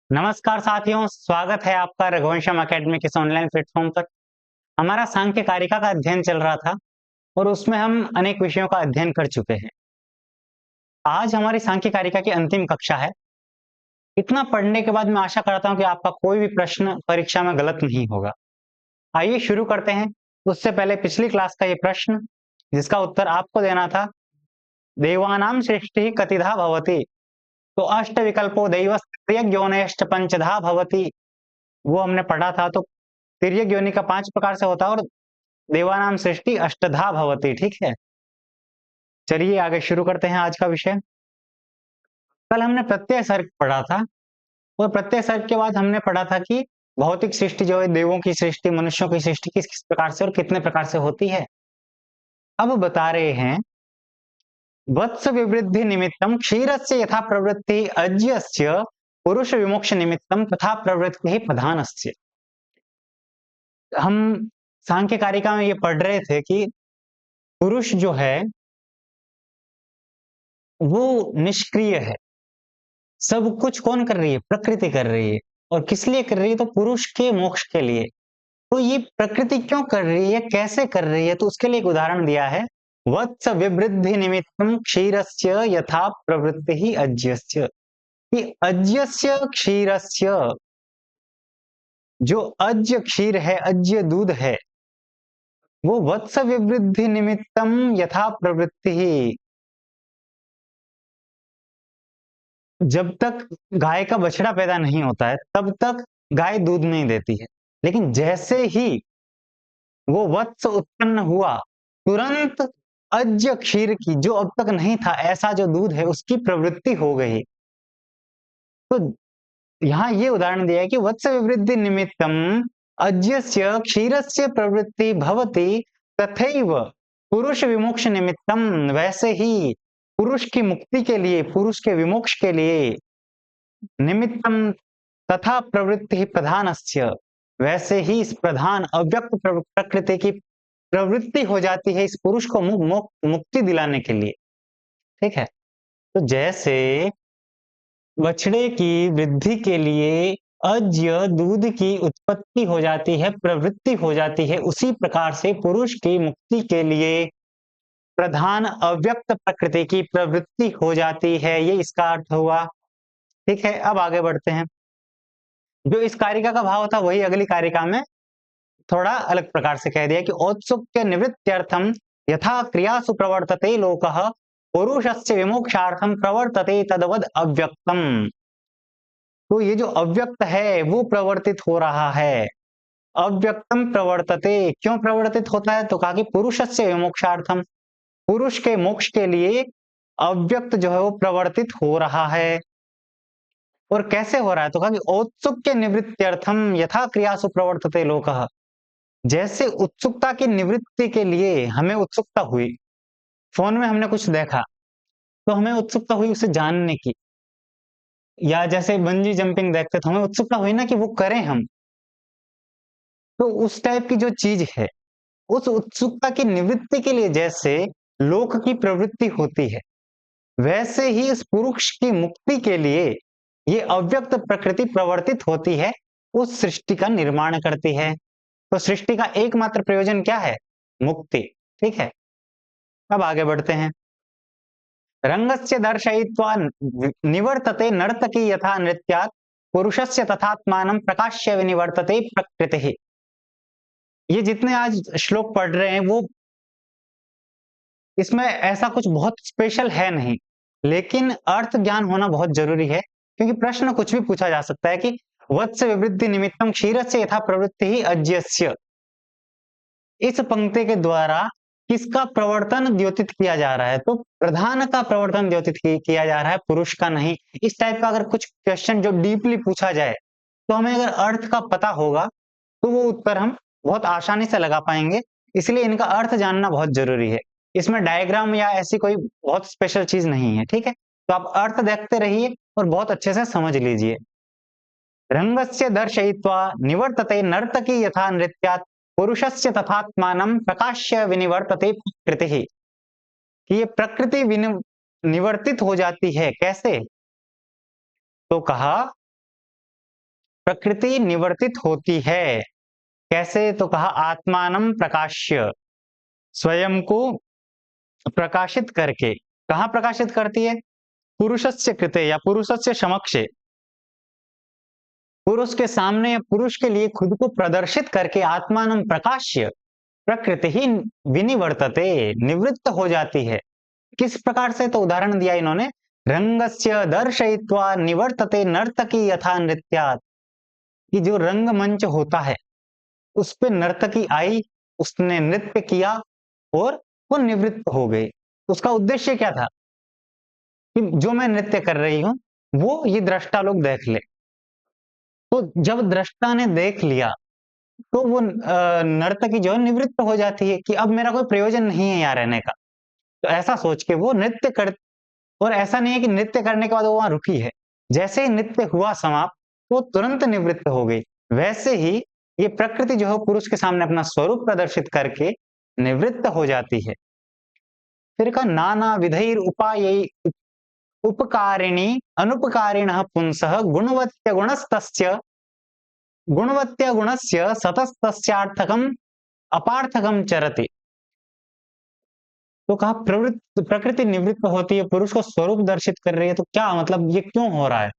नमस्कार साथियों, स्वागत है आपका रघुवंशम एकेडमी के इस ऑनलाइन प्लेटफॉर्म पर। हमारा सांख्य कारिका का अध्ययन चल रहा था और उसमें हम अनेक विषयों का अध्ययन कर चुके हैं। आज हमारी सांख्य कारिका की अंतिम कक्षा है। इतना पढ़ने के बाद मैं आशा करता हूं कि आपका कोई भी प्रश्न परीक्षा में गलत नहीं होगा। आइए शुरू करते हैं। उससे पहले पिछली क्लास का ये प्रश्न जिसका उत्तर आपको देना था, देवानां सृष्टि कतिधा भवति, तो अष्ट विकल्पो दैवस्त्रियग्योनयश्च पंचधा भवति, वो हमने पढ़ा था। तो तिर्यक योनि का 5 प्रकार से होता है और देवानाम सृष्टि अष्टधा भवति। ठीक है, चलिए आगे शुरू करते हैं आज का विषय। कल हमने प्रत्यय सर्ग पढ़ा था और प्रत्यय सर्ग के बाद हमने पढ़ा था कि भौतिक सृष्टि जो है, देवों की सृष्टि, मनुष्यों की सृष्टि किस किस प्रकार से और कितने प्रकार से होती है। अब बता रहे हैं, वत्स विवृद्धि निमित्तम क्षीरस्य यथा प्रवृत्ति अज्यस्य पुरुष विमोक्ष निमित्तम तथा प्रवृत्ति प्रधानस्य। हम सांख्य कारिका में ये पढ़ रहे थे कि पुरुष जो है वो निष्क्रिय है। सब कुछ कौन कर रही है? प्रकृति कर रही है। और किस लिए कर रही है? तो पुरुष के मोक्ष के लिए। तो ये प्रकृति क्यों कर रही है, कैसे कर रही है? तो उसके लिए एक उदाहरण दिया है, वत्स विवृद्धि निमित्तम क्षीरस्य यथा प्रवृत्ति ही अज्यस्य। कि अज्यस्य क्षीरस्य, जो अज्य क्षीर है, अज्य दूध है, वो वत्स विवृद्धि निमित्तम यथा प्रवृत्ति ही, जब तक गाय का बछड़ा पैदा नहीं होता है तब तक गाय दूध नहीं देती है। लेकिन जैसे ही वो वत्स उत्पन्न हुआ, तुरंत अज्य क्षीर की, जो अब तक नहीं था, ऐसा जो दूध है उसकी प्रवृत्ति हो गई। तो यहाँ ये उदाहरण दिया है कि वत्स विवृद्धि निमित्तम अज्यस्य क्षीरस्य प्रवृत्ति भवति, तथैव पुरुष विमोक्ष निमित्तम, वैसे ही पुरुष की मुक्ति के लिए, पुरुष के विमोक्ष के लिए, निमित्तम तथा प्रवृत्ति प्रधानस्य, वैसे ही इस प्रधान अव्यक्त प्रकृति की प्रवृत्ति हो जाती है इस पुरुष को मुक्ति दिलाने के लिए। ठीक है, तो जैसे बछड़े की वृद्धि के लिए अज्य दूध की उत्पत्ति हो जाती है, प्रवृत्ति हो जाती है, उसी प्रकार से पुरुष की मुक्ति के लिए प्रधान अव्यक्त प्रकृति की प्रवृत्ति हो जाती है। ये इसका अर्थ हुआ। ठीक है, अब आगे बढ़ते हैं। जो इस कारिका का भाव था वही अगली कारिका में थोड़ा अलग प्रकार से कह दिया कि औत्सुक्य निवृत्त्यर्थम यथा क्रियासु प्रवर्तते लोकः पुरुषस्य विमोक्षार्थम प्रवर्तते तद्वद अव्यक्तम। तो ये जो अव्यक्त है वो प्रवर्तित हो रहा है। अव्यक्तम प्रवर्तते, क्यों प्रवर्तित होता है? तो कहा कि पुरुषस्य विमोक्षार्थम, पुरुष के मोक्ष के लिए अव्यक्त जो है वो प्रवर्तित हो रहा है। और कैसे हो रहा है? तो कहा कि औत्सुक्य निवृत्त्यर्थम यथा क्रियासु प्रवर्तते लोकः, जैसे उत्सुकता की निवृत्ति के लिए हमें उत्सुकता हुई, फोन में हमने कुछ देखा तो हमें उत्सुकता हुई उसे जानने की, या जैसे बंजी जंपिंग देखते तो हमें उत्सुकता हुई ना कि वो करें हम। तो उस टाइप की जो चीज है, उस उत्सुकता की निवृत्ति के लिए जैसे लोक की प्रवृत्ति होती है, वैसे ही इस पुरुष की मुक्ति के लिए ये अव्यक्त प्रकृति प्रवर्तित होती है, उस सृष्टि का निर्माण करती है। तो सृष्टि का एकमात्र प्रयोजन क्या है? मुक्ति। ठीक है, अब आगे बढ़ते हैं। रंगस्य दर्शयित्वा निवर्तते नर्तकी यथा नृत्यात् पुरुषस्य तथात्मानं प्रकाश्य विनिवर्तते प्रकृतिः। ये जितने आज श्लोक पढ़ रहे हैं वो, इसमें ऐसा कुछ बहुत स्पेशल है नहीं, लेकिन अर्थ ज्ञान होना बहुत जरूरी है, क्योंकि प्रश्न कुछ भी पूछा जा सकता है कि वत्स विवृद्धि निमित्तम क्षीरस्य यथा प्रवृत्ति ही अज्यस्य, इस पंक्ति के द्वारा किसका प्रवर्तन द्योतित किया जा रहा है? तो प्रधान का प्रवर्तन द्योतित किया जा रहा है, पुरुष का नहीं। इस टाइप का अगर कुछ क्वेश्चन जो डीपली पूछा जाए तो हमें अगर अर्थ का पता होगा तो वो उत्तर हम बहुत आसानी से लगा पाएंगे। इसलिए इनका अर्थ जानना बहुत जरूरी है। इसमें डायग्राम या ऐसी कोई बहुत स्पेशल चीज नहीं है। ठीक है, तो आप अर्थ देखते रहिए और बहुत अच्छे से समझ लीजिए। रंगस्य दर्शयित्वा निवर्तते नर्तकी यथा नृत्यात् पुरुषस्य तथात्मानं प्रकाश्य विनिवर्तते प्रकृतिः। कि ये प्रकृति निवर्तित हो जाती है, कैसे? तो कहा प्रकृति निवर्तित होती है। कैसे? तो कहा आत्मानं प्रकाश्य, स्वयं को प्रकाशित करके। कहाँ प्रकाशित करती है? पुरुषस्य कृते या पुरुषस्य समक्षे, पुरुष के सामने या पुरुष के लिए खुद को प्रदर्शित करके आत्मानं प्रकाश्य प्रकृति ही विनिवर्तते, निवृत्त हो जाती है। किस प्रकार से? तो उदाहरण दिया इन्होंने, रंगस्य दर्शयित्वा निवर्तते नर्तकी यथा नृत्यात्, कि जो रंगमंच होता है उस पे नर्तकी आई, उसने नृत्य किया और वो निवृत्त हो गई। उसका उद्देश्य क्या था? कि जो मैं नृत्य कर रही हूं वो ये दृष्टा लोग देख ले। तो जब दृष्टा ने देख लिया तो वो नर्तकी जो है निवृत्त हो जाती है कि अब मेरा कोई प्रयोजन नहीं है यहाँ रहने का। तो ऐसा सोच के वो नृत्य कर, और ऐसा नहीं है कि नृत्य करने के बाद वो वहां रुकी है। जैसे ही नृत्य हुआ समाप्त, वो तुरंत निवृत्त हो गई। वैसे ही ये प्रकृति जो है पुरुष के सामने अपना स्वरूप प्रदर्शित करके निवृत्त हो जाती है। फिर कहा नाना विधैर उपाय उपकारिणी अनुपकारिणः पुंसः गुणवत्य गुणस्तस्य गुणवत्या गुणस्य सतस्तस्यार्थकम अपार्थकम चरति। तो कहा प्रकृति निवृत्त होती है, पुरुष को स्वरूप दर्शित कर रही है, तो क्या मतलब ये क्यों हो रहा है?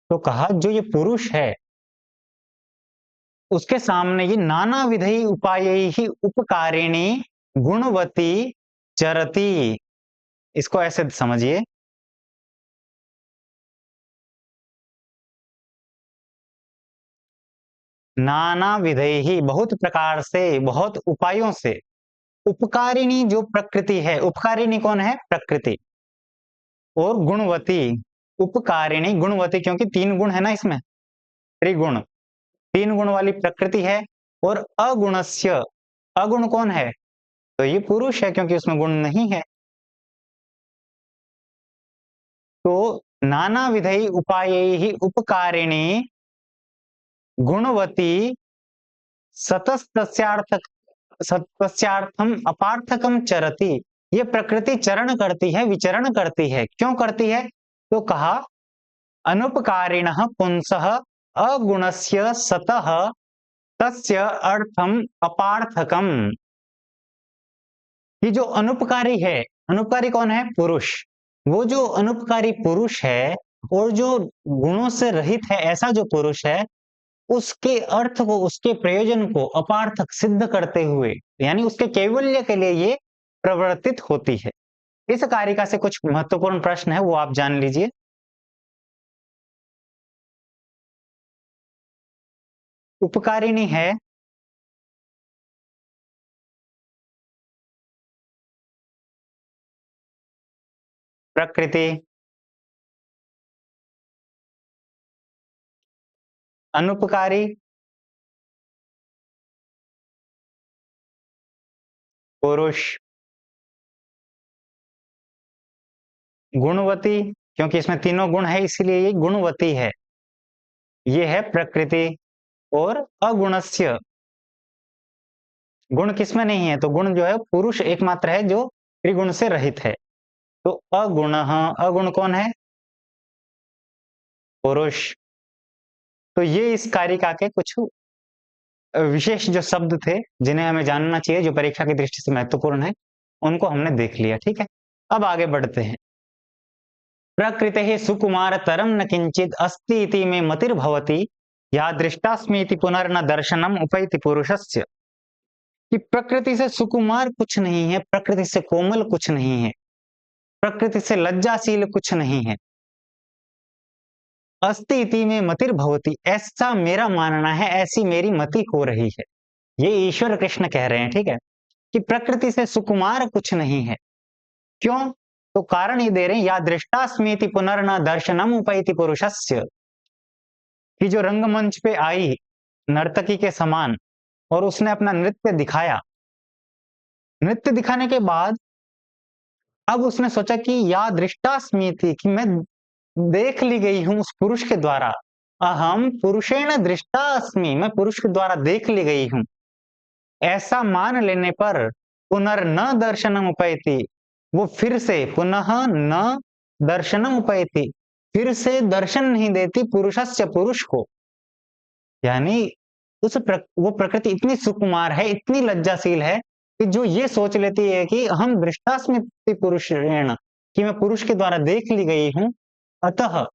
तो कहा जो ये पुरुष है उसके सामने ये नाना विधि उपाय ही उपकारिणी गुणवती चरती। इसको ऐसे समझिए, नाना विधि ही बहुत प्रकार से, बहुत उपायों से, उपकारिणी जो प्रकृति है, उपकारिणी कौन है? प्रकृति। और गुणवती, उपकारिणी गुणवती, क्योंकि तीन गुण है ना इसमें, त्रिगुण, तीन गुण वाली प्रकृति है। और अगुणस्य, अगुण कौन है? तो ये पुरुष है क्योंकि उसमें गुण नहीं है। तो नाना विधि उपाय ही उपकारिणी गुणवती सतस्तस्यार्थक सतस्यार्थम अपार्थकम चरति। ये प्रकृति चरण करती है, विचरण करती है। क्यों करती है? तो कहा अनुपकारिणः पुंसः अगुणस्य सतः तस्य अर्थम अपार्थकम। ये जो अनुपकारी है, अनुपकारी कौन है? पुरुष। वो जो अनुपकारी पुरुष है और जो गुणों से रहित है, ऐसा जो पुरुष है, उसके अर्थ को, उसके प्रयोजन को अपार्थक सिद्ध करते हुए, यानी उसके कैवल्य के लिए ये प्रवर्तित होती है। इस कारिका से कुछ महत्वपूर्ण प्रश्न है, वो आप जान लीजिए। उपकारिणी है प्रकृति, अनुपकारी पुरुष, गुणवती, क्योंकि इसमें तीनों गुण है इसलिए ये गुणवती है, ये है प्रकृति। और अगुणस्य, गुण किसमें नहीं है? तो गुण जो है पुरुष एकमात्र है जो त्रिगुण से रहित है। तो अगुण, अगुण कौन है? पुरुष। तो ये इस कारिका के कुछ विशेष जो शब्द थे जिन्हें हमें जानना चाहिए, जो परीक्षा की दृष्टि से महत्वपूर्ण है, उनको हमने देख लिया। ठीक है, अब आगे बढ़ते हैं। प्रकृते सुकुमार तरम न किंचित अस्ति इति में मतिर्भवति या दृष्टास्मीति पुनर्न दर्शनम उपैति पुरुषस्य। कि प्रकृति से सुकुमार कुछ नहीं है, प्रकृति से कोमल कुछ नहीं है, प्रकृति से लज्जाशील कुछ नहीं है। अस्ति इति में मतिर्भवति, ऐसा मेरा मानना है, ऐसी मेरी मति हो रही है। ये ईश्वर कृष्ण कह रहे हैं। ठीक है, कि प्रकृति से सुकुमार कुछ नहीं है। क्यों? तो कारण ये दे रहे हैं, या दृष्टास्मीति पुनर्न दर्शनम उपैति पुरुषस्य, कि जो रंगमंच पे आई नर्तकी के समान और उसने अपना नृत्य दिखाया, नृत्य दिखाने के बाद अब उसने सोचा कि या दृष्टास्मीति, कि मैं देख ली गई हूं उस पुरुष के द्वारा, अहम पुरुषेण दृष्टास्मि, मैं पुरुष के द्वारा देख ली गई हूं। ऐसा मान लेने पर पुनर्न दर्शनम उपैति, वो फिर से पुनः न दर्शनम उपैति, फिर से दर्शन नहीं देती पुरुषस्य, पुरुष को। यानी वो प्रकृति इतनी सुकुमार है, इतनी लज्जाशील है कि जो ये सोच लेती है कि हम दृष्टास्मि पुरुषेण, कि मैं पुरुष के द्वारा देख ली गई हूँ, अतः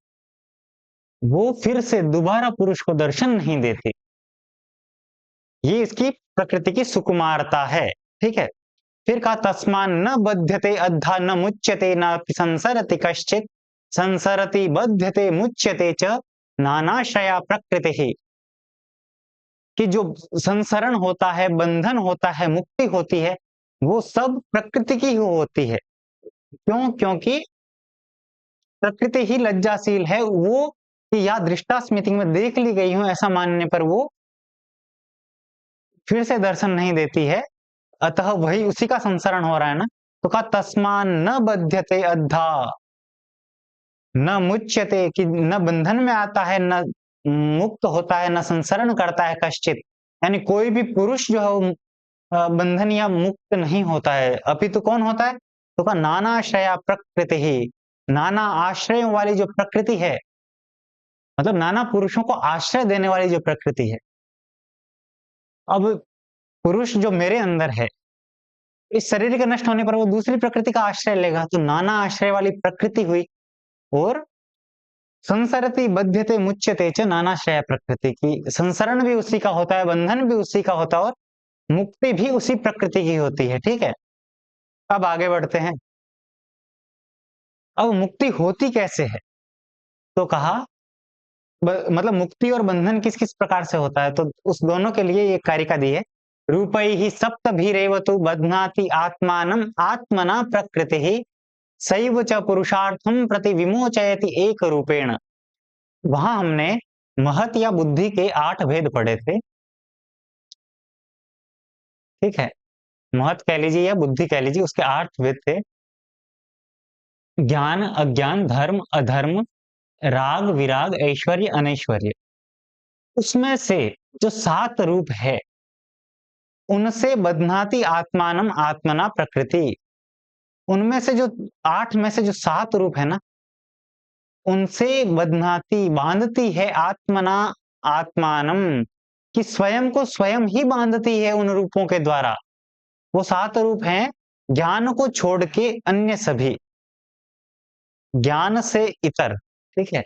वो फिर से दोबारा पुरुष को दर्शन नहीं देते। ये इसकी प्रकृति की सुकुमारता है, ठीक है? फिर कहा तस्मान् न बध्यते अद्धा न मुच्यते न संसरति कश्चित् संसरति बध्यते मुच्यते च नानाश्रया प्रकृतिः। कि जो संसरण होता है, बंधन होता है, मुक्ति होती है, वो सब प्रकृति की ही होती है। क्यों? क्योंकि प्रकृति ही लज्जाशील है, वो कि या दृष्टास्मृति में देख ली गई हूँ ऐसा मानने पर वो फिर से दर्शन नहीं देती है, अतः वही उसी का संसरण हो रहा है ना। तो कहा तस्मान् न बध्यते अद्धा, न मुच्यते, कि न बंधन में आता है, न मुक्त होता है, न संसरण करता है कश्चित, यानी कोई भी पुरुष जो है बंधन या मुक्त नहीं होता है, अपितु कौन होता है? तो कहा नानाश्रया प्रकृति ही, नाना आश्रयों वाली जो प्रकृति है, मतलब नाना पुरुषों को आश्रय देने वाली जो प्रकृति है। अब पुरुष जो मेरे अंदर है, इस शरीर के नष्ट होने पर वो दूसरी प्रकृति का आश्रय लेगा, तो नाना आश्रय वाली प्रकृति हुई। और संसरति बध्यते मुच्यते च नानाश्रय प्रकृति, की संसरण भी उसी का होता है, बंधन भी उसी का होता है और मुक्ति भी उसी प्रकृति की होती है, ठीक है? अब आगे बढ़ते हैं। अब मुक्ति होती कैसे है? तो कहा मतलब मुक्ति और बंधन किस-किस प्रकार से होता है, तो उस दोनों के लिए एक कारिका दी है। रूपैः सप्तभिरेव तु बध्नाति आत्मानं आत्मना प्रकृतिः सैव च पुरुषार्थं प्रति विमोचयति एक रूपेण। वहां हमने महत या बुद्धि के 8 भेद पढ़े थे, ठीक है? महत कह लीजिए या बुद्धि कह लीजिए, उसके 8 भेद थे। ज्ञान, अज्ञान, धर्म, अधर्म, राग, विराग, ऐश्वर्य, अनैश्वर्य। उसमें से जो 7 रूप है, उनसे बध्नाति आत्मानं आत्मना प्रकृति। उनमें से जो 8 में से जो 7 रूप है ना, उनसे बध्नाति बांधती है आत्मना आत्मानं, कि स्वयं को स्वयं ही बांधती है उन रूपों के द्वारा। वो 7 रूप हैं, ज्ञान को छोड़ के अन्य सभी, ज्ञान से इतर, ठीक है?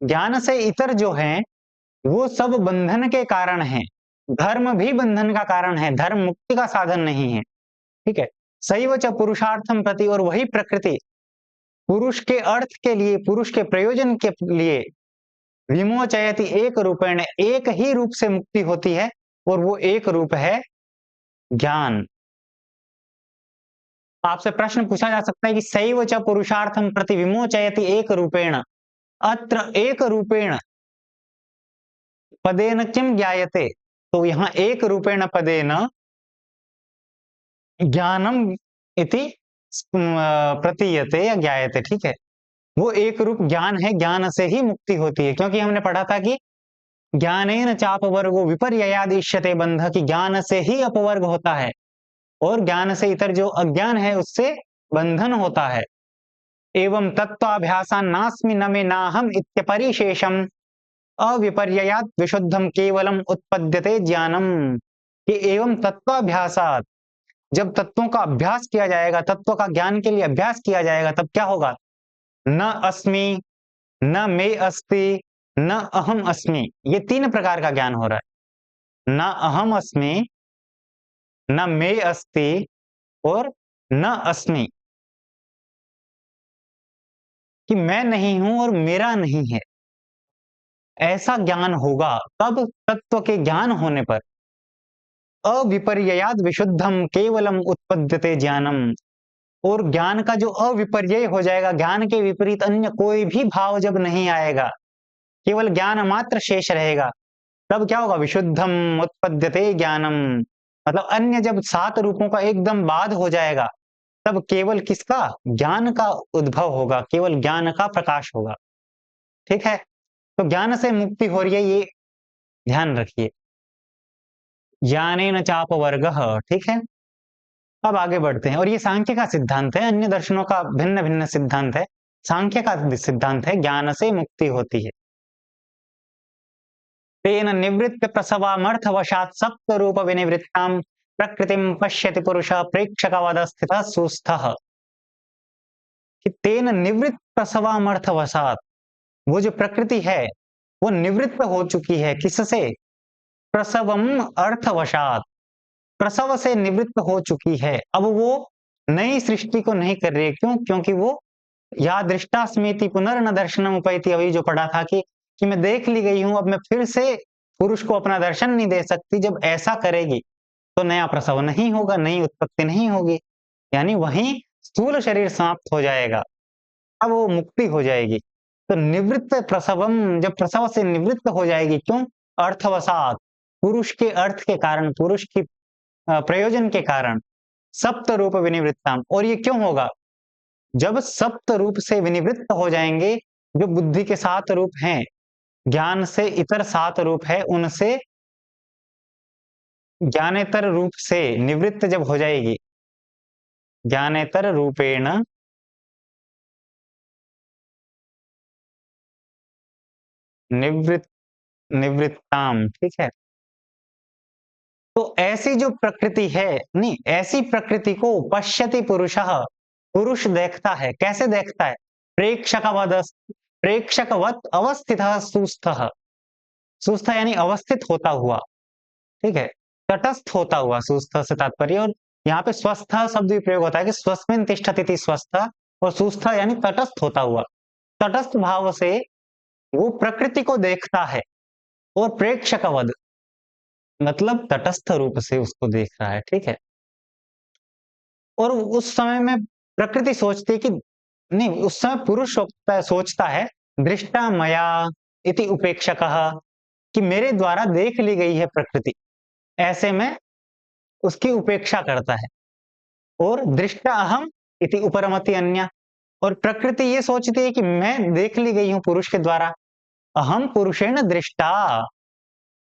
ज्ञान से इतर जो हैं, वो सब बंधन के कारण हैं। धर्म भी बंधन का कारण है, धर्म मुक्ति का साधन नहीं है, ठीक है? सैव च पुरुषार्थम प्रति, और वही प्रकृति पुरुष के अर्थ के लिए, पुरुष के प्रयोजन के लिए विमोचयति एक रूपेण, एक ही रूप से मुक्ति होती है, और वो एक रूप है ज्ञान। आपसे प्रश्न पूछा जा सकता है कि सैव च पुरुषार्थम प्रति विमोचयति एक रूपेण, अत्र एक रूपेण पदेन किम ज्ञायते? तो यहाँ एक रूपेण पदेन ज्ञानम इति प्रतीयते या ज्ञायते, ठीक है? वो एक रूप ज्ञान है, ज्ञान से ही मुक्ति होती है, क्योंकि हमने पढ़ा था कि ज्ञानेन चापवर्गो विपर्ययादिश्यते बंध, की ज्ञान से ही अपवर्ग होता है और ज्ञान से इतर जो अज्ञान है उससे बंधन होता है। एवं तत्वाभ्यासा नास्मि न मे नाहम इत्यपरिशेषम अविपर्ययात् विशुद्धम केवलम उत्पद्यते ज्ञानम, कि एवं तत्वाभ्यासात, जब तत्वों का अभ्यास किया जाएगा, तत्व का ज्ञान के लिए अभ्यास किया जाएगा, तब क्या होगा? न अस्मि, न मे अस्ति, न अहम अस्मि, ये 3 प्रकार का ज्ञान हो रहा है। न अहम अस्मि, न मे अस्ति और न अस्मि, कि मैं नहीं हूं और मेरा नहीं है, ऐसा ज्ञान होगा। कब? तत्व के ज्ञान होने पर। अविपर्ययाद विशुद्धम केवलम उत्पद्यते ज्ञानम, और ज्ञान का जो अविपर्यय हो जाएगा, ज्ञान के विपरीत अन्य कोई भी भाव जब नहीं आएगा, केवल ज्ञान मात्र शेष रहेगा, तब क्या होगा? विशुद्धम उत्पद्यते ज्ञानम, मतलब अन्य जब 7 रूपों का एकदम बाध हो जाएगा, तब केवल किसका? ज्ञान का उद्भव होगा, केवल ज्ञान का प्रकाश होगा, ठीक है? तो ज्ञान से मुक्ति हो रही है, ये ध्यान रखिए। ज्ञानेन चापवर्गः, ठीक है? अब आगे बढ़ते हैं, और ये सांख्य का सिद्धांत है, अन्य दर्शनों का भिन्न भिन्न सिद्धांत है। सांख्य का सिद्धांत है ज्ञान से मुक्ति होती है। तेन निवृत्त प्रसवामर्थवशात् सप्त रूप विनिवृत्ताम प्रकृतिम पश्यति पुरुषः प्रेक्षकवद स्थितः सुस्थः। कि तेन निवृत्त प्रसवामर्थवशात्, वो जो प्रकृति है वो निवृत्त हो चुकी है किससे? प्रसवम अर्थवशात, प्रसव से निवृत्त हो चुकी है। अब वो नई सृष्टि को नहीं कर रही है। क्यों? क्योंकि वो या दृष्टा स्मृति पुनर्न दर्शनम उपैति, अभी जो पढ़ा था कि मैं देख ली गई हूं, अब मैं फिर से पुरुष को अपना दर्शन नहीं दे सकती। जब ऐसा करेगी तो नया प्रसव नहीं होगा, नई उत्पत्ति नहीं होगी, यानी वहीं स्थूल शरीर समाप्त हो जाएगा, अब वो मुक्ति हो जाएगी। तो निवृत्त प्रसवम, जब प्रसव से निवृत्त हो जाएगी, क्यों? अर्थवसात, पुरुष के अर्थ के कारण, पुरुष की प्रयोजन के कारण। सप्त रूप विनिवृत्ताम, और ये क्यों होगा? जब सप्त रूप से विनिवृत्त हो जाएंगे, जो बुद्धि के 7 रूप हैं, ज्ञान से इतर 7 रूप है, उनसे ज्ञानेतर रूप से निवृत्त जब हो जाएगी, ज्ञानेतर रूपेण निवृत्त निवृत्ताम, ठीक है। तो ऐसी जो प्रकृति है, नहीं, ऐसी प्रकृति को पश्यति पुरुषः, पुरुष देखता है। कैसे देखता है? प्रेक्षकवद, प्रेक्षकवत अवस्थितः सुस्थः, सुस्थ यानी अवस्थित होता हुआ, ठीक है, तटस्थ होता हुआ, सुस्थ से तात्पर्य। और यहाँ पे स्वस्थ शब्द भी प्रयोग होता है कि स्वस्मिन तिष्ठति इति स्वस्थ, और सुस्थ यानी तटस्थ होता हुआ। तटस्थ भाव से वो प्रकृति को देखता है, और प्रेक्षकवद मतलब तटस्थ रूप से उसको देख रहा है, ठीक है। और उस समय में प्रकृति सोचती है कि नहीं, उस समय पुरुष सोचता है दृष्टा मया इति उपेक्षकः, कि मेरे द्वारा देख ली गई है प्रकृति, ऐसे में उसकी उपेक्षा करता है। और दृष्टा अहम इति उपरमति अन्य, और प्रकृति ये सोचती है कि मैं देख ली गई हूं पुरुष के द्वारा। अहम पुरुषेण दृष्टा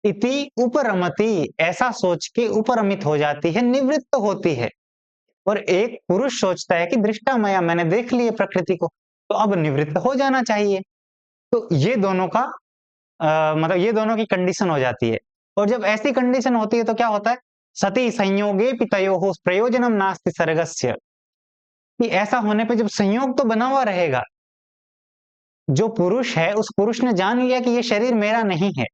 इति उपरमति, ऐसा सोच के उपरमित हो जाती है, निवृत्त होती है। और एक पुरुष सोचता है कि दृष्टा मया, मैंने देख ली है प्रकृति को, तो अब निवृत्त हो जाना चाहिए। तो ये दोनों का मतलब ये दोनों की कंडीशन हो जाती है। और जब ऐसी कंडीशन होती है तो क्या होता है? सती संयोगे पितयोः प्रयोजनम नास्ति सर्गस्य, कि ऐसा होने पे जब संयोग तो बना हुआ रहेगा, जो पुरुष है उस पुरुष ने जान लिया कि ये शरीर मेरा नहीं है,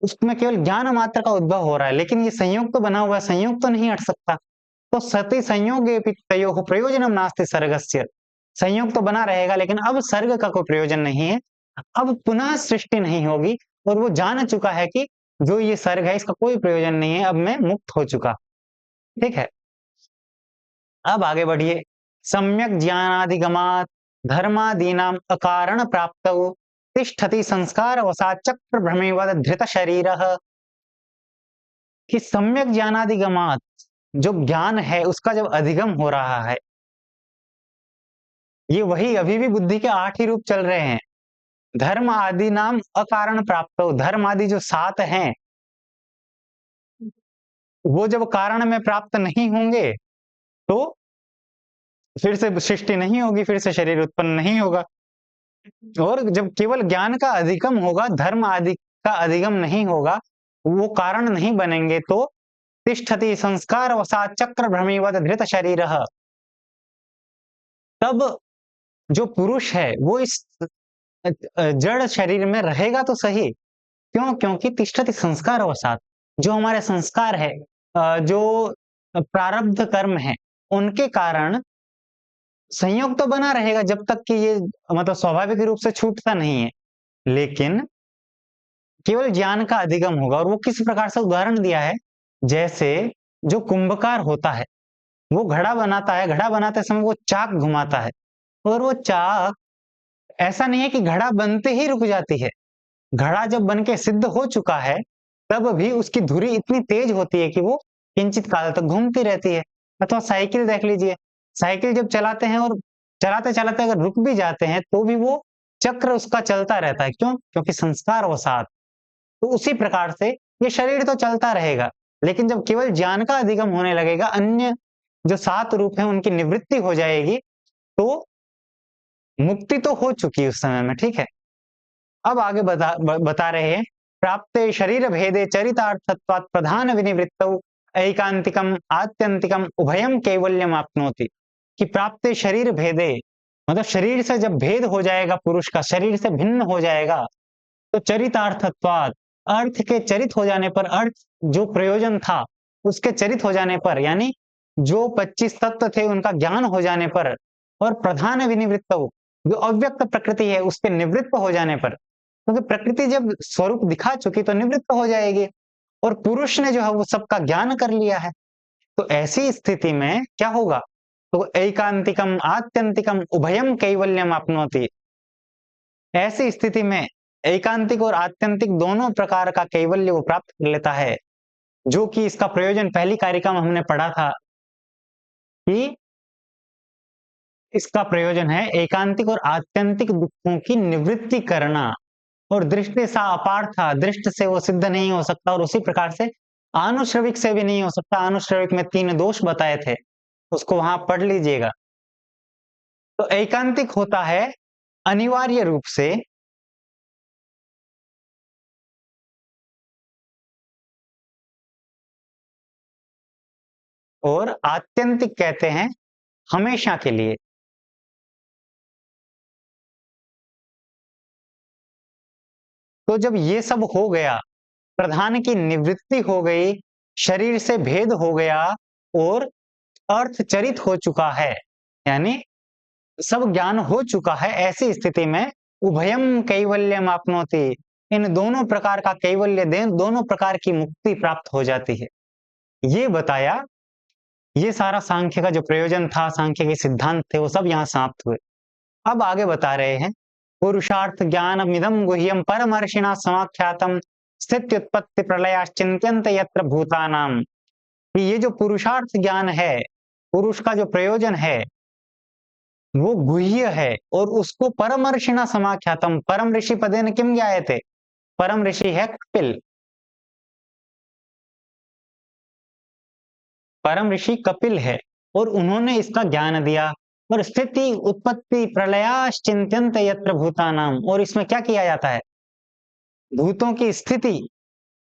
उसमें केवल ज्ञान मात्र का उद्भव हो रहा है, लेकिन ये संयोग तो बना हुआ है, संयोग तो नहीं हट सकता। तो सती संयोगे पितयोः प्रयोजनम नास्ति सर्गस्य, संयोग तो बना रहेगा, लेकिन अब सर्ग का कोई प्रयोजन नहीं है। अब पुनः सृष्टि नहीं होगी, और वो जान चुका है कि जो ये सर्ग है इसका कोई प्रयोजन नहीं है, अब मैं मुक्त हो चुका, ठीक है। अब आगे बढ़िए। सम्यक ज्ञानाधिगमात् धर्मादीनाम अकारण प्राप्तौ तिष्ठति संस्कार वसात् चक्र भ्रमेवद धृत शरीरः, कि सम्यक ज्ञानाधिगमात्, जो ज्ञान है उसका जब अधिगम हो रहा है, ये वही अभी भी बुद्धि के 8 ही रूप चल रहे हैं। धर्म आदि नाम अकारण प्राप्त हो, धर्म आदि जो 7 हैं, वो जब कारण में प्राप्त नहीं होंगे तो फिर से सृष्टि नहीं होगी, फिर से शरीर उत्पन्न नहीं होगा। और जब केवल ज्ञान का अधिगम होगा, धर्म आदि का अधिगम नहीं होगा, वो कारण नहीं बनेंगे, तो तिष्ठति संस्कार वसात् चक्र भ्रमेवद धृत शरीरः, तब जो पुरुष है वो इस जड़ शरीर में रहेगा तो सही। क्यों? क्योंकि तिष्ठति संस्कार वसात्, जो हमारे संस्कार है, जो प्रारब्ध कर्म है, उनके कारण संयोग तो बना रहेगा जब तक कि ये मतलब स्वाभाविक रूप से छूटता नहीं है, लेकिन केवल ज्ञान का अधिगम होगा। और वो किस प्रकार से उदाहरण दिया है, जैसे जो कुंभकार होता है वो घड़ा बनाता है, घड़ा बनाते समय वो चाक घुमाता है, और वो चाक ऐसा नहीं है कि घड़ा बनते ही रुक जाती है, घड़ा जब बन के सिद्ध हो चुका है तब भी उसकी धुरी इतनी तेज होती है कि वो किंचित काल तक घूमती रहती है। अथवा साइकिल देख लीजिए, साइकिल जब चलाते हैं और चलाते चलाते अगर रुक भी जाते हैं तो भी वो चक्र उसका चलता रहता है। क्यों? क्योंकि संस्कार वसात। तो उसी प्रकार से ये शरीर तो चलता रहेगा, लेकिन जब केवल ज्ञान का अधिगम होने लगेगा, अन्य जो 7 रूप है उनकी निवृत्ति हो जाएगी, तो मुक्ति तो हो चुकी उस समय में, ठीक है। अब आगे बता रहे हैं, प्राप्ते शरीर भेदे चरितार्थत्वात् प्रधान विनिवृत्तौ ऐकांतिकम आत्यंतिकम उभयम कैवल्यम आपनोति। कि प्राप्ते शरीर भेदे मतलब शरीर से जब भेद हो जाएगा, पुरुष का शरीर से भिन्न हो जाएगा, तो चरितार्थत्वात् अर्थ के चरित हो जाने पर, अर्थ जो प्रयोजन था उसके चरित हो जाने पर, यानी जो 25 तत्व थे उनका ज्ञान हो जाने पर, और प्रधान विनिवृत्त जो अव्यक्त प्रकृति है उसके निवृत्त हो जाने पर, क्योंकि प्रकृति जब स्वरूप दिखा चुकी तो निवृत्त हो जाएगी, और पुरुष ने जो है वो सबका ज्ञान कर लिया है। तो ऐसी स्थिति में क्या होगा, तो एकांतिकम आत्यंतिकम उभयम कैवल्यम आपनोति। ऐसी स्थिति में एकांतिक और आत्यंतिक दोनों प्रकार का कैवल्य वो प्राप्त कर लेता है, जो कि इसका प्रयोजन पहली कारिका में हमने पढ़ा था कि इसका प्रयोजन है एकांतिक और आत्यंतिक दुखों की निवृत्ति करना। और दृष्टि सा अपार था, दृष्ट से वो सिद्ध नहीं हो सकता, और उसी प्रकार से आनुश्रविक से भी नहीं हो सकता। आनुश्रविक में 3 दोष बताए थे, उसको वहां पढ़ लीजिएगा। तो एकांतिक होता है अनिवार्य रूप से और आत्यंतिक कहते हैं हमेशा के लिए। तो जब ये सब हो गया, प्रधान की निवृत्ति हो गई, शरीर से भेद हो गया और अर्थ चरित हो चुका है, यानी सब ज्ञान हो चुका है, ऐसी स्थिति में उभयम कैवल्यम आपनोति, इन दोनों प्रकार का कैवल्य दे, दोनों प्रकार की मुक्ति प्राप्त हो जाती है। ये बताया, ये सारा सांख्य का जो प्रयोजन था, सांख्य के सिद्धांत थे, वो सब यहाँ समाप्त हुए। अब आगे बता रहे हैं, पुरुषार्थ ज्ञानमिदं गुह्यं परमर्षिणा समाख्यातम स्थित्युत्पत्ति प्रलयाश्चिन्त्यन्त यत्र भूतानां। कि ये जो पुरुषार्थ ज्ञान है, पुरुष का जो प्रयोजन है वो गुह्य है, और उसको परमर्षिणा समाख्यातम, परम ऋषि पदेन किम ज्ञायते, परम ऋषि है कपिल, परम ऋषि कपिल है, और उन्होंने इसका ज्ञान दिया। और स्थिति उत्पत्ति प्रलयाश्चिन्त्यन्त यत्र भूतानाम, और इसमें क्या किया जाता है, भूतों की स्थिति,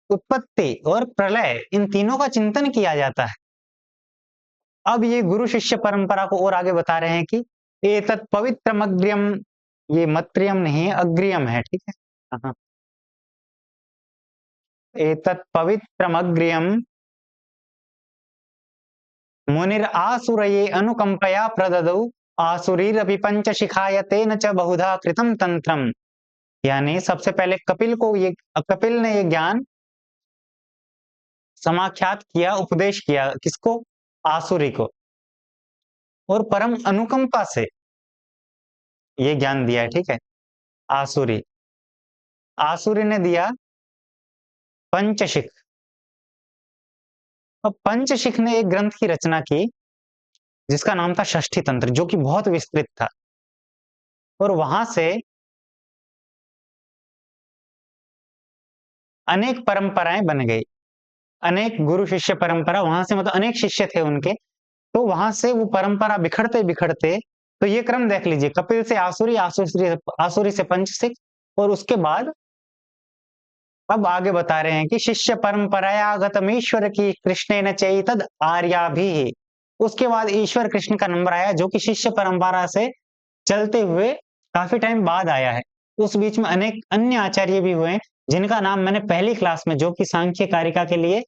उत्पत्ति और प्रलय, इन तीनों का चिंतन किया जाता है। अब ये गुरु शिष्य परंपरा को और आगे बता रहे हैं कि एतत् पवित्रमग्र्यम, ये मत्रियम नहीं है, अग्रियम है, ठीक है। हाँ, एतत् पवित्रमग्र्यम मुनिर आसुरये अनुकंपया प्रददौ आसुरीरपि पंचशिखाय तेन च बहुधा कृतं तंत्रम। यानी सबसे पहले कपिल को ये, कपिल ने ये ज्ञान समाख्यात किया, उपदेश किया, किसको, आसुरी को, और परम अनुकंपा से ये ज्ञान दिया है, ठीक है। आसुरी, आसुरी ने दिया पंचशिख। अब पंचशिख ने एक ग्रंथ की रचना की जिसका नाम था षष्ठी तंत्र, जो कि बहुत विस्तृत था, और वहां से अनेक परंपराएं बन गई, अनेक गुरु शिष्य परंपरा, वहां से मतलब अनेक शिष्य थे उनके, तो वहां से वो परंपरा बिखरते बिखरते, तो ये क्रम देख लीजिए, कपिल से आसुरी, आसुरी आसुरी से पंचशिख, और उसके बाद अब आगे बता रहे हैं कि शिष्य परंपरायागतम ईश्वर की कृष्ण न चैतद आर्या भी। उसके बाद ईश्वर कृष्ण का नंबर आया, जो कि शिष्य परंपरा से चलते हुए काफी टाइम बाद आया है। उस बीच में अनेक अन्य आचार्य भी हुए, जिनका नाम मैंने पहली क्लास में, जो कि सांख्य कारिका के लिए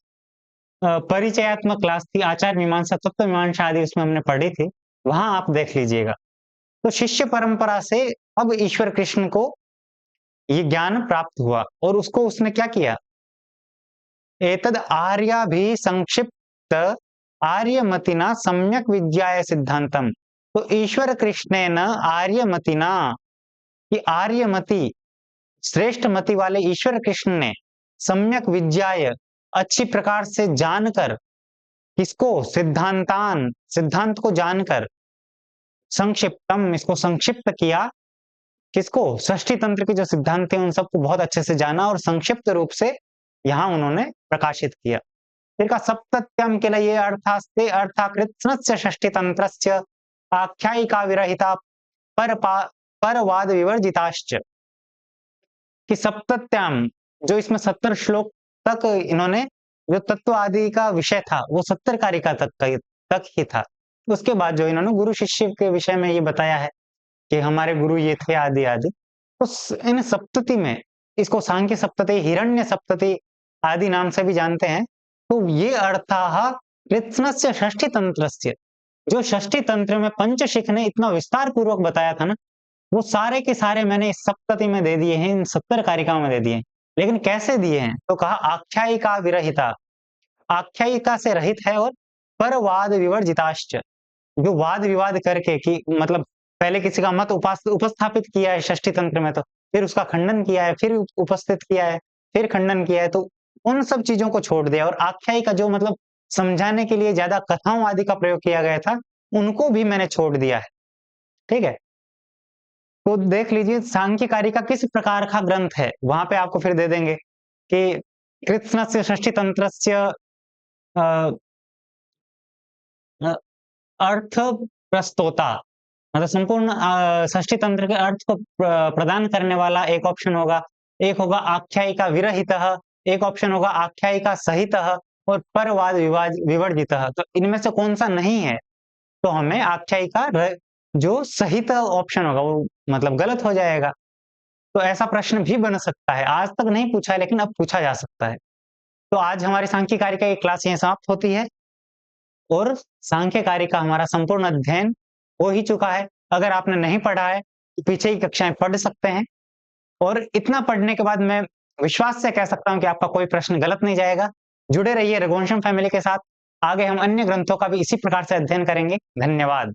परिचयात्मक क्लास थी, आचार मीमांसा, तत्व मीमांसा आदि उसमें हमने पढ़ी थी, वहां आप देख लीजिएगा। तो शिष्य परंपरा से अब ईश्वर कृष्ण को ये ज्ञान प्राप्त हुआ, और उसको उसने क्या किया, एतद आर्या भी संक्षिप्त आर्यमतिना सम्यक विद्याय सिद्धांतम। तो ईश्वर कृष्ण न आर्यमतिना, कि आर्यमति श्रेष्ठ मति वाले ईश्वर कृष्ण ने सम्यक विद्याय, अच्छी प्रकार से जानकर, किसको, सिद्धांतान, सिद्धांत को जानकर, संक्षिप्तम, इसको संक्षिप्त किया, किसको, षष्ठी तंत्र के जो सिद्धांत थे उन सबको बहुत अच्छे से जाना और संक्षिप्त रूप से यहां उन्होंने प्रकाशित किया। फिर का सप्तत्यम के लिए अर्थास्ते अर्थाकृत षष्ठी तंत्रस्य आख्यायिका विरहिता परवाद विवर्जिताश्च। कि सप्तत्याम, जो इसमें 70 श्लोक तक इन्होंने जो तत्व आदि का विषय था, वो 70 कारिका तक ही था। उसके बाद जो इन्होंने गुरु शिष्य के विषय में ये बताया है कि हमारे गुरु ये थे आदि आदि। तो इन सप्तति में इसको सांख्य सप्तति, हिरण्य सप्तति आदि नाम से भी जानते हैं। तो ये अर्थाः कृत्स्नस्य षष्ठी तंत्रस्य, जो षष्ठी तंत्र में पंचशिख ने इतना विस्तार पूर्वक बताया था ना, वो सारे के सारे मैंने इस सप्तति में दे दिए हैं, इन 70 कारिकाओं में दे दिए हैं। लेकिन कैसे दिए हैं? तो कहा आख्यायिका विरहिता, आख्यायिका से रहित है और पर वाद विवर्जिताश्च, जो वाद विवाद करके कि मतलब पहले किसी का मत उपस्थापित किया है षष्ठी तंत्र में, तो फिर उसका खंडन किया है, फिर उपस्थित किया है, फिर खंडन किया है, तो उन सब चीजों को छोड़ दिया। और आख्यायिका जो मतलब समझाने के लिए ज्यादा कथाओं आदि का प्रयोग किया गया था, उनको भी मैंने छोड़ दिया है। ठीक है, तो देख लीजिए सांख्य कारिका किस प्रकार का ग्रंथ है, वहां पे आपको फिर दे देंगे कि कृत्स्नस्य षष्ठी तंत्रस्य अ, अ, अर्थ प्रस्तोता, मतलब संपूर्ण षष्ठी तंत्र के अर्थ को प्रदान करने वाला एक ऑप्शन होगा, एक होगा आख्यायिका विरहितः, एक ऑप्शन होगा आख्यायिका सहितः और परवाद विवाद विवर्जितः। तो इनमें से कौन सा नहीं है? तो हमें आख्यायिका जो सहित ऑप्शन होगा वो मतलब गलत हो जाएगा। तो ऐसा प्रश्न भी बन सकता है, आज तक नहीं पूछा है लेकिन अब पूछा जा सकता है। तो आज हमारी सांख्यिकी कारिका की क्लास यहीं समाप्त होती है और सांख्य कार्य का हमारा संपूर्ण अध्ययन हो ही चुका है। अगर आपने नहीं पढ़ा है तो पीछे की कक्षाएं पढ़ सकते हैं, और इतना पढ़ने के बाद मैं विश्वास से कह सकता हूं कि आपका कोई प्रश्न गलत नहीं जाएगा। जुड़े रहिए रघुवंशम फैमिली के साथ, आगे हम अन्य ग्रंथों का भी इसी प्रकार से अध्ययन करेंगे। धन्यवाद।